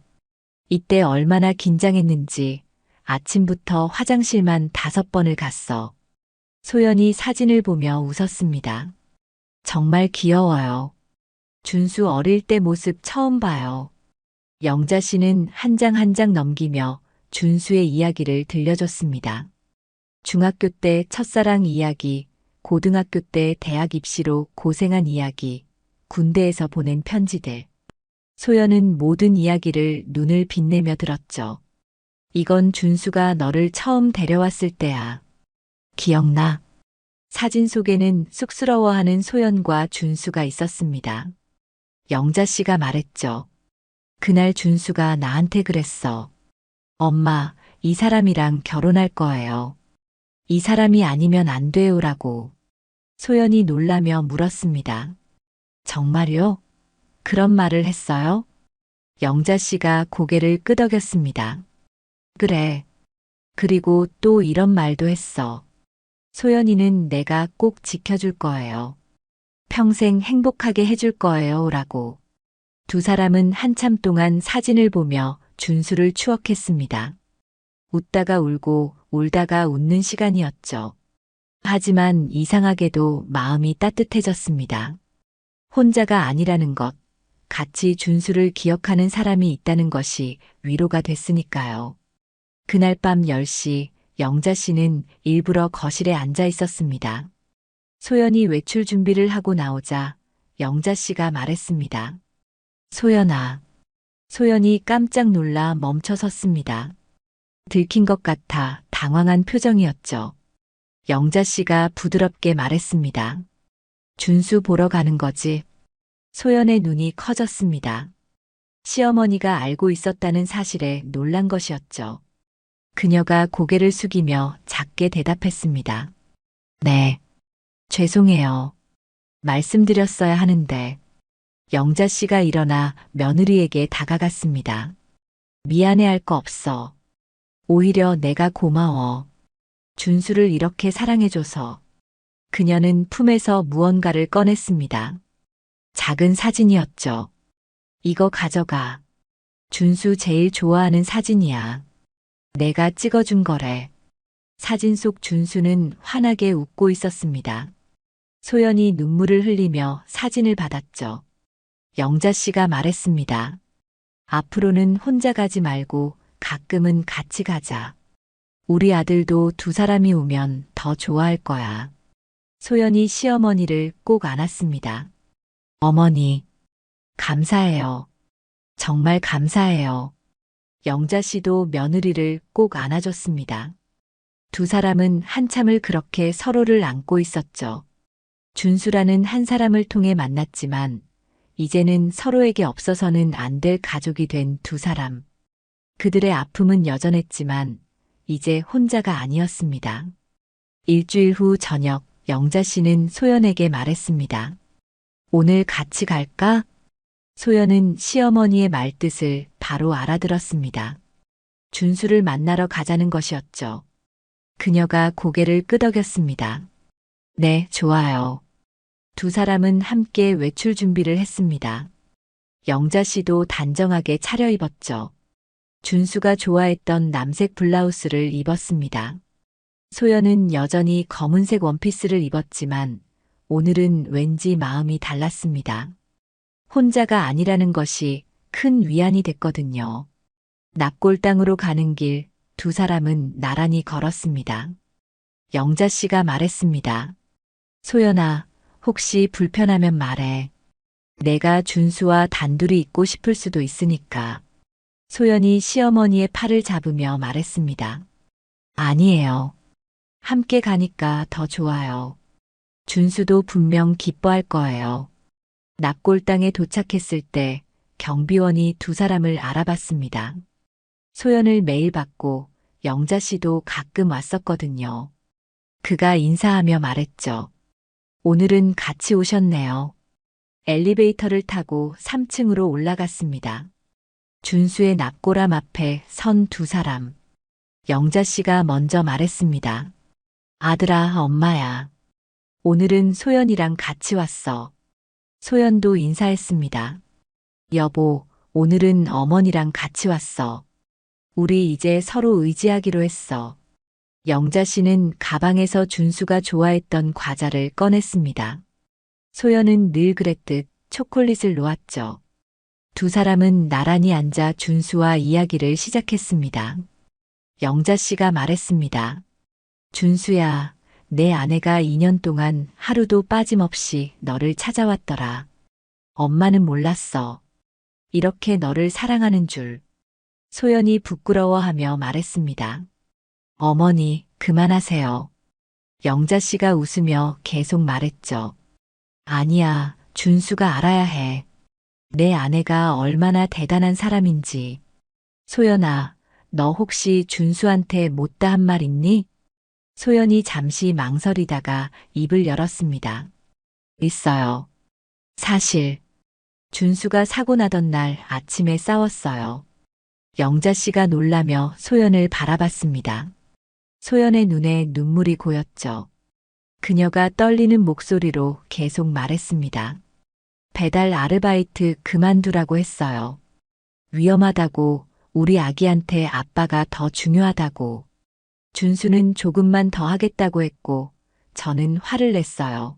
이때 얼마나 긴장했는지 아침부터 화장실만 5번을 갔어. 소연이 사진을 보며 웃었습니다. 정말 귀여워요. 준수 어릴 때 모습 처음 봐요. 영자 씨는 한 장 한 장 넘기며 준수의 이야기를 들려줬습니다. 중학교 때 첫사랑 이야기, 고등학교 때 대학 입시로 고생한 이야기, 군대에서 보낸 편지들. 소연은 모든 이야기를 눈을 빛내며 들었죠. 이건 준수가 너를 처음 데려왔을 때야. 기억나? 사진 속에는 쑥스러워하는 소연과 준수가 있었습니다. 영자 씨가 말했죠. 그날 준수가 나한테 그랬어. 엄마, 이 사람이랑 결혼할 거예요. 이 사람이 아니면 안 돼요라고. 소연이 놀라며 물었습니다. 정말요? 그런 말을 했어요? 영자 씨가 고개를 끄덕였습니다. 그래. 그리고 또 이런 말도 했어. 소연이는 내가 꼭 지켜줄 거예요. 평생 행복하게 해줄 거예요 라고. 두 사람은 한참 동안 사진을 보며 준수를 추억했습니다. 웃다가 울고 울다가 웃는 시간이었죠. 하지만 이상하게도 마음이 따뜻해졌습니다. 혼자가 아니라는 것, 같이 준수를 기억하는 사람이 있다는 것이 위로가 됐으니까요. 그날 밤 10시 영자 씨는 일부러 거실에 앉아 있었습니다. 소연이 외출 준비를 하고 나오자 영자 씨가 말했습니다. 소연아. 소연이 깜짝 놀라 멈춰 섰습니다. 들킨 것 같아 당황한 표정이었죠. 영자 씨가 부드럽게 말했습니다. 준수 보러 가는 거지. 소연의 눈이 커졌습니다. 시어머니가 알고 있었다는 사실에 놀란 것이었죠. 그녀가 고개를 숙이며 작게 대답했습니다. 네. 죄송해요. 말씀드렸어야 하는데. 영자 씨가 일어나 며느리에게 다가갔습니다. 미안해할 거 없어. 오히려 내가 고마워. 준수를 이렇게 사랑해줘서. 그녀는 품에서 무언가를 꺼냈습니다. 작은 사진이었죠. 이거 가져가. 준수 제일 좋아하는 사진이야. 내가 찍어준 거래. 사진 속 준수는 환하게 웃고 있었습니다. 소연이 눈물을 흘리며 사진을 받았죠. 영자 씨가 말했습니다. 앞으로는 혼자 가지 말고 가끔은 같이 가자. 우리 아들도 두 사람이 오면 더 좋아할 거야. 소연이 시어머니를 꼭 안았습니다. 어머니, 감사해요. 정말 감사해요. 영자 씨도 며느리를 꼭 안아줬습니다. 두 사람은 한참을 그렇게 서로를 안고 있었죠. 준수라는 한 사람을 통해 만났지만 이제는 서로에게 없어서는 안 될 가족이 된 두 사람. 그들의 아픔은 여전했지만 이제 혼자가 아니었습니다. 일주일 후 저녁 영자 씨는 소연에게 말했습니다. 오늘 같이 갈까? 소연은 시어머니의 말뜻을 바로 알아들었습니다. 준수를 만나러 가자는 것이었죠. 그녀가 고개를 끄덕였습니다. 네, 좋아요. 두 사람은 함께 외출 준비를 했습니다. 영자 씨도 단정하게 차려입었죠. 준수가 좋아했던 남색 블라우스를 입었습니다. 소연은 여전히 검은색 원피스를 입었지만 오늘은 왠지 마음이 달랐습니다. 혼자가 아니라는 것이 큰 위안이 됐거든요. 납골당으로 가는 길 두 사람은 나란히 걸었습니다. 영자 씨가 말했습니다. 소연아, 혹시 불편하면 말해. 내가 준수와 단둘이 있고 싶을 수도 있으니까. 소연이 시어머니의 팔을 잡으며 말했습니다. 아니에요. 함께 가니까 더 좋아요. 준수도 분명 기뻐할 거예요. 납골당에 도착했을 때 경비원이 두 사람을 알아봤습니다. 소연을 매일 봤고 영자 씨도 가끔 왔었거든요. 그가 인사하며 말했죠. 오늘은 같이 오셨네요. 엘리베이터를 타고 3층으로 올라갔습니다. 준수의 납골함 앞에 선 두 사람. 영자 씨가 먼저 말했습니다. 아들아, 엄마야. 오늘은 소연이랑 같이 왔어. 소연도 인사했습니다. 여보, 오늘은 어머니랑 같이 왔어. 우리 이제 서로 의지하기로 했어. 영자 씨는 가방에서 준수가 좋아했던 과자를 꺼냈습니다. 소연은 늘 그랬듯 초콜릿을 놓았죠. 두 사람은 나란히 앉아 준수와 이야기를 시작했습니다. 영자 씨가 말했습니다. 준수야, 내 아내가 2년 동안 하루도 빠짐없이 너를 찾아왔더라. 엄마는 몰랐어. 이렇게 너를 사랑하는 줄. 소연이 부끄러워하며 말했습니다. 어머니, 그만하세요. 영자 씨가 웃으며 계속 말했죠. 아니야, 준수가 알아야 해. 내 아내가 얼마나 대단한 사람인지. 소연아, 너 혹시 준수한테 못다 한 말 있니? 소연이 잠시 망설이다가 입을 열었습니다. 있어요. 사실, 준수가 사고 나던 날 아침에 싸웠어요. 영자 씨가 놀라며 소연을 바라봤습니다. 소연의 눈에 눈물이 고였죠. 그녀가 떨리는 목소리로 계속 말했습니다. 배달 아르바이트 그만두라고 했어요. 위험하다고, 우리 아기한테 아빠가 더 중요하다고. 준수는 조금만 더 하겠다고 했고, 저는 화를 냈어요.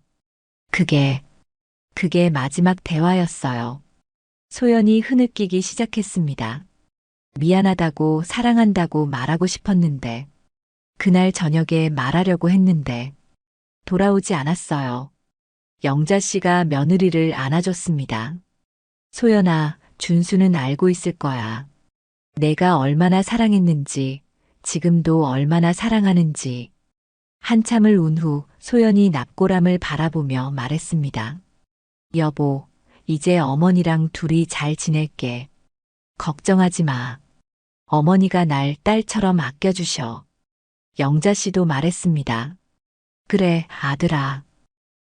그게 마지막 대화였어요. 소연이 흐느끼기 시작했습니다. 미안하다고 사랑한다고 말하고 싶었는데, 그날 저녁에 말하려고 했는데, 돌아오지 않았어요. 영자 씨가 며느리를 안아줬습니다. 소연아, 준수는 알고 있을 거야. 내가 얼마나 사랑했는지, 지금도 얼마나 사랑하는지. 한참을 운 후 소연이 납골함을 바라보며 말했습니다. 여보, 이제 어머니랑 둘이 잘 지낼게. 걱정하지 마. 어머니가 날 딸처럼 아껴주셔. 영자 씨도 말했습니다. 그래, 아들아.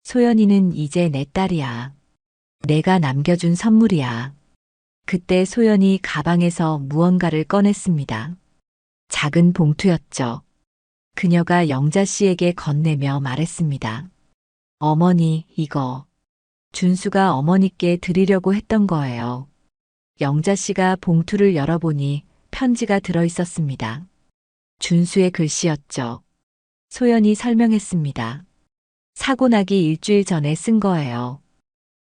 소연이는 이제 내 딸이야. 내가 남겨준 선물이야. 그때 소연이 가방에서 무언가를 꺼냈습니다. 작은 봉투였죠. 그녀가 영자 씨에게 건네며 말했습니다. 어머니, 이거. 준수가 어머니께 드리려고 했던 거예요. 영자 씨가 봉투를 열어보니 편지가 들어 있었습니다. 준수의 글씨였죠. 소연이 설명했습니다. 사고 나기 일주일 전에 쓴 거예요.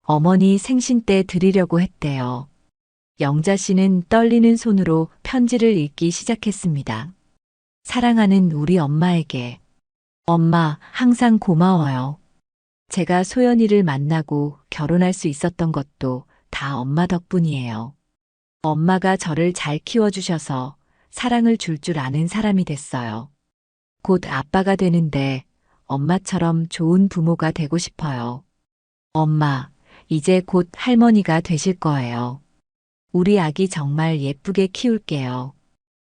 어머니 생신 때 드리려고 했대요. 영자 씨는 떨리는 손으로 편지를 읽기 시작했습니다. 사랑하는 우리 엄마에게. 엄마, 항상 고마워요. 제가 소연이를 만나고 결혼할 수 있었던 것도 다 엄마 덕분이에요. 엄마가 저를 잘 키워주셔서 사랑을 줄 아는 사람이 됐어요. 곧 아빠가 되는데 엄마처럼 좋은 부모가 되고 싶어요. 엄마, 이제 곧 할머니가 되실 거예요. 우리 아기 정말 예쁘게 키울게요.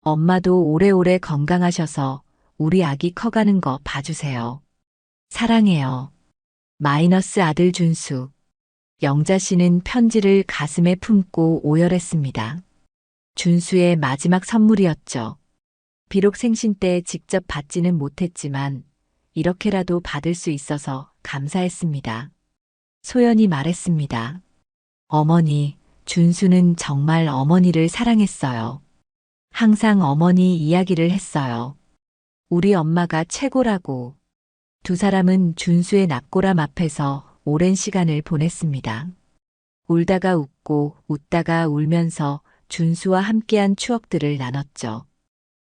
엄마도 오래오래 건강하셔서 우리 아기 커가는 거 봐주세요. 사랑해요. 마이너스 아들 준수. 영자 씨는 편지를 가슴에 품고 오열했습니다. 준수의 마지막 선물이었죠. 비록 생신 때 직접 받지는 못했지만 이렇게라도 받을 수 있어서 감사했습니다. 소연이 말했습니다. 어머니, 준수는 정말 어머니를 사랑했어요. 항상 어머니 이야기를 했어요. 우리 엄마가 최고라고. 두 사람은 준수의 납골함 앞에서 오랜 시간을 보냈습니다. 울다가 웃고 웃다가 울면서 준수와 함께한 추억들을 나눴죠.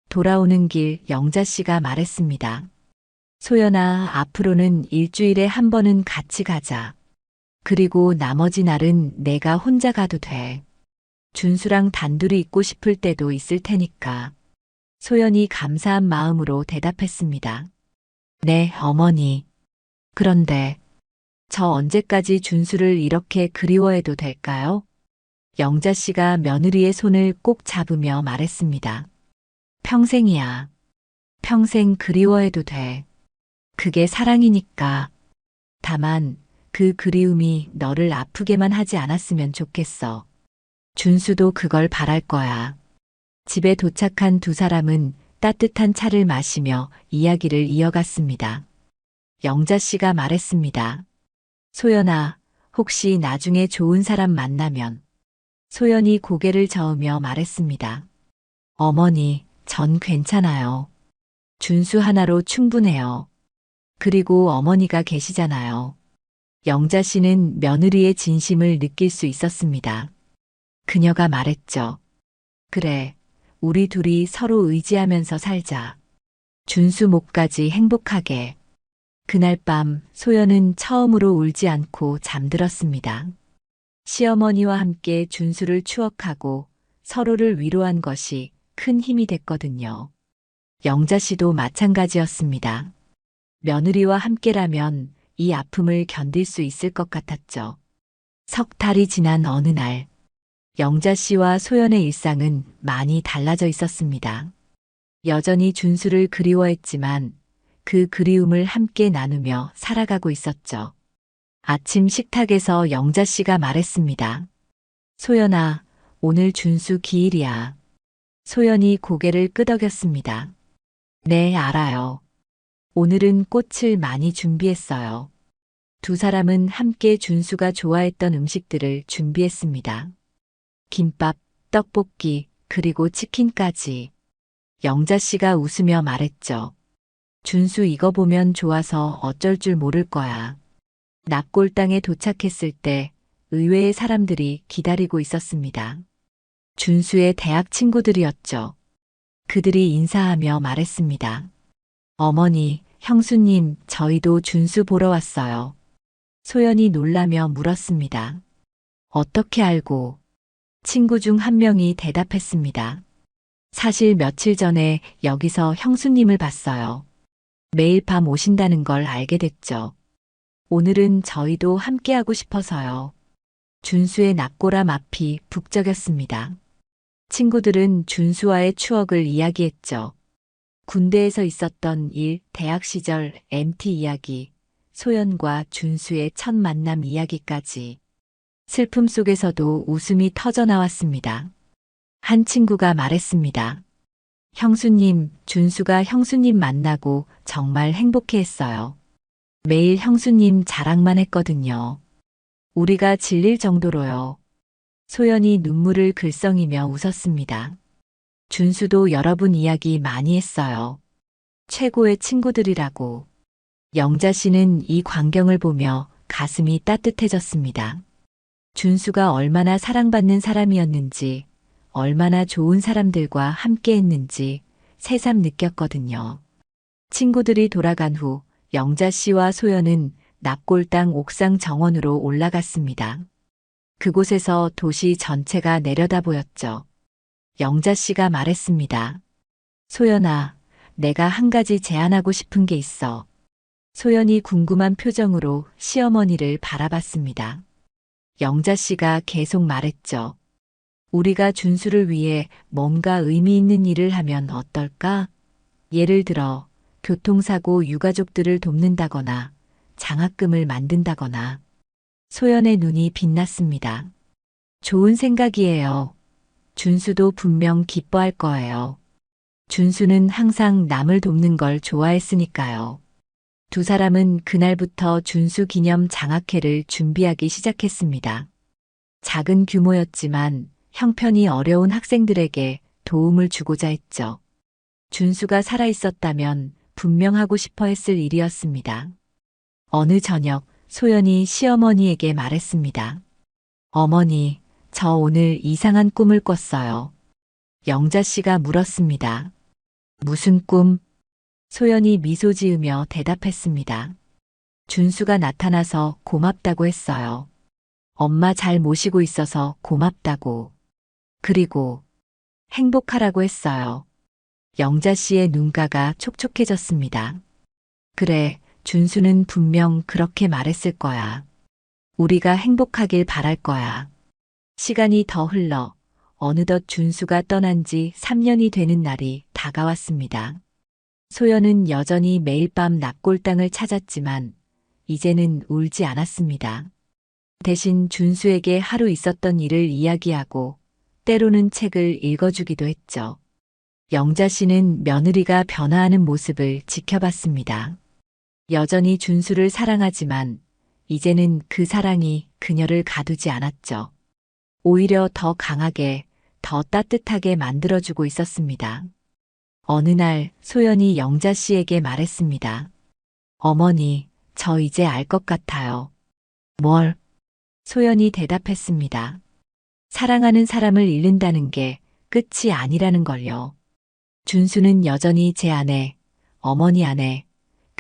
돌아오는 길 영자 씨가 말했습니다. 소연아, 앞으로는 일주일에 한 번은 같이 가자. 그리고 나머지 날은 내가 혼자 가도 돼. 준수랑 단둘이 있고 싶을 때도 있을 테니까. 소연이 감사한 마음으로 대답했습니다. 네, 어머니. 그런데 저 언제까지 준수를 이렇게 그리워해도 될까요? 영자 씨가 며느리의 손을 꼭 잡으며 말했습니다. 평생이야. 평생 그리워해도 돼. 그게 사랑이니까. 다만 그 그리움이 너를 아프게만 하지 않았으면 좋겠어. 준수도 그걸 바랄 거야. 집에 도착한 두 사람은 따뜻한 차를 마시며 이야기를 이어갔습니다. 영자 씨가 말했습니다. 소연아, 혹시 나중에 좋은 사람 만나면. 소연이 고개를 저으며 말했습니다. 어머니, 전 괜찮아요. 준수 하나로 충분해요. 그리고 어머니가 계시잖아요. 영자 씨는 며느리의 진심을 느낄 수 있었습니다. 그녀가 말했죠. 그래, 우리 둘이 서로 의지하면서 살자. 준수 목까지 행복하게. 그날 밤 소연은 처음으로 울지 않고 잠들었습니다. 시어머니와 함께 준수를 추억하고 서로를 위로한 것이 큰 힘이 됐거든요. 영자 씨도 마찬가지였습니다. 며느리와 함께라면 이 아픔을 견딜 수 있을 것 같았죠. 석 달이 지난 어느 날, 영자 씨와 소연의 일상은 많이 달라져 있었습니다. 여전히 준수를 그리워했지만 그 그리움을 함께 나누며 살아가고 있었죠. 아침 식탁에서 영자 씨가 말했습니다. 소연아, 오늘 준수 기일이야. 소연이 고개를 끄덕였습니다. 네, 알아요. 오늘은 꽃을 많이 준비했어요. 두 사람은 함께 준수가 좋아했던 음식들을 준비했습니다. 김밥, 떡볶이, 그리고 치킨까지. 영자 씨가 웃으며 말했죠. 준수 이거 보면 좋아서 어쩔 줄 모를 거야. 납골당에 도착했을 때 의외의 사람들이 기다리고 있었습니다. 준수의 대학 친구들이었죠. 그들이 인사하며 말했습니다. 어머니, 형수님, 저희도 준수 보러 왔어요. 소연이 놀라며 물었습니다. 어떻게 알고? 친구 중 한 명이 대답했습니다. 사실 며칠 전에 여기서 형수님을 봤어요. 매일 밤 오신다는 걸 알게 됐죠. 오늘은 저희도 함께하고 싶어서요. 준수의 납골함 앞이 북적였습니다. 친구들은 준수와의 추억을 이야기했죠. 군대에서 있었던 일, 대학 시절 MT 이야기, 소연과 준수의 첫 만남 이야기까지. 슬픔 속에서도 웃음이 터져 나왔습니다. 한 친구가 말했습니다. 형수님, 준수가 형수님 만나고 정말 행복해했어요. 매일 형수님 자랑만 했거든요. 우리가 질릴 정도로요. 소연이 눈물을 글썽이며 웃었습니다. 준수도 여러분 이야기 많이 했어요. 최고의 친구들이라고. 영자 씨는 이 광경을 보며 가슴이 따뜻해졌습니다. 준수가 얼마나 사랑받는 사람이었는지, 얼마나 좋은 사람들과 함께 했는지 새삼 느꼈거든요. 친구들이 돌아간 후 영자 씨와 소연은 납골당 옥상 정원으로 올라갔습니다. 그곳에서 도시 전체가 내려다 보였죠. 영자 씨가 말했습니다. 소연아, 내가 한 가지 제안하고 싶은 게 있어. 소연이 궁금한 표정으로 시어머니를 바라봤습니다. 영자 씨가 계속 말했죠. 우리가 준수를 위해 뭔가 의미 있는 일을 하면 어떨까? 예를 들어 교통사고 유가족들을 돕는다거나 장학금을 만든다거나. 소연의 눈이 빛났습니다. 좋은 생각이에요. 준수도 분명 기뻐할 거예요. 준수는 항상 남을 돕는 걸 좋아했으니까요. 두 사람은 그날부터 준수 기념 장학회를 준비하기 시작했습니다. 작은 규모였지만 형편이 어려운 학생들에게 도움을 주고자 했죠. 준수가 살아있었다면 분명 하고 싶어 했을 일이었습니다. 어느 저녁 소연이 시어머니에게 말했습니다. 어머니, 저 오늘 이상한 꿈을 꿨어요. 영자 씨가 물었습니다. 무슨 꿈? 소연이 미소 지으며 대답했습니다. 준수가 나타나서 고맙다고 했어요. 엄마 잘 모시고 있어서 고맙다고. 그리고 행복하라고 했어요. 영자 씨의 눈가가 촉촉해졌습니다. 그래, 준수는 분명 그렇게 말했을 거야. 우리가 행복하길 바랄 거야. 시간이 더 흘러 어느덧 준수가 떠난 지 3년이 되는 날이 다가왔습니다. 소연은 여전히 매일 밤 납골당을 찾았지만 이제는 울지 않았습니다. 대신 준수에게 하루 있었던 일을 이야기하고 때로는 책을 읽어주기도 했죠. 영자 씨는 며느리가 변화하는 모습을 지켜봤습니다. 여전히 준수를 사랑하지만 이제는 그 사랑이 그녀를 가두지 않았죠. 오히려 더 강하게, 더 따뜻하게 만들어주고 있었습니다. 어느 날 소연이 영자 씨에게 말했습니다. 어머니, 저 이제 알 것 같아요. 뭘? 소연이 대답했습니다. 사랑하는 사람을 잃는다는 게 끝이 아니라는 걸요. 준수는 여전히 제 안에, 어머니 안에,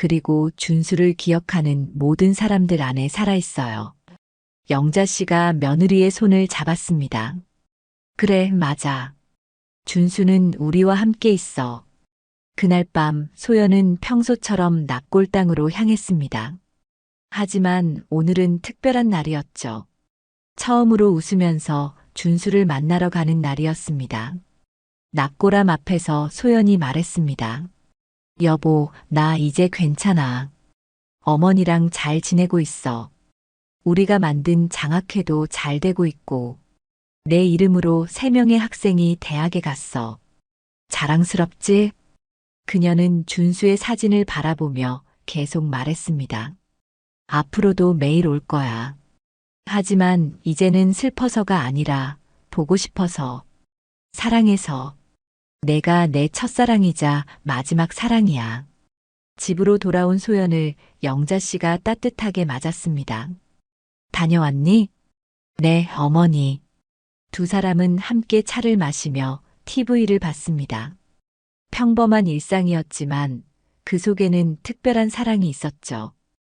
그리고 준수를 기억하는 모든 사람들 안에 살아있어요. 영자 씨가 며느리의 손을 잡았습니다. 그래, 맞아. 준수는 우리와 함께 있어. 그날 밤 소연은 평소처럼 납골당으로 향했습니다. 하지만 오늘은 특별한 날이었죠. 처음으로 웃으면서 준수를 만나러 가는 날이었습니다. 납골함 앞에서 소연이 말했습니다. 여보, 나 이제 괜찮아. 어머니랑 잘 지내고 있어. 우리가 만든 장학회도 잘 되고 있고, 내 이름으로 3명의 학생이 대학에 갔어. 자랑스럽지? 그녀는 준수의 사진을 바라보며 계속 말했습니다. 앞으로도 매일 올 거야. 하지만 이제는 슬퍼서가 아니라 보고 싶어서, 사랑해서. 내가 내 첫사랑이자 마지막 사랑이야. 집으로 돌아온 소연을 영자 씨가 따뜻하게 맞았습니다. 다녀왔니? 네, 어머니. 두 사람은 함께 차를 마시며 TV를 봤습니다. 평범한 일상이었지만 그 속에는 특별한 사랑이 있었죠.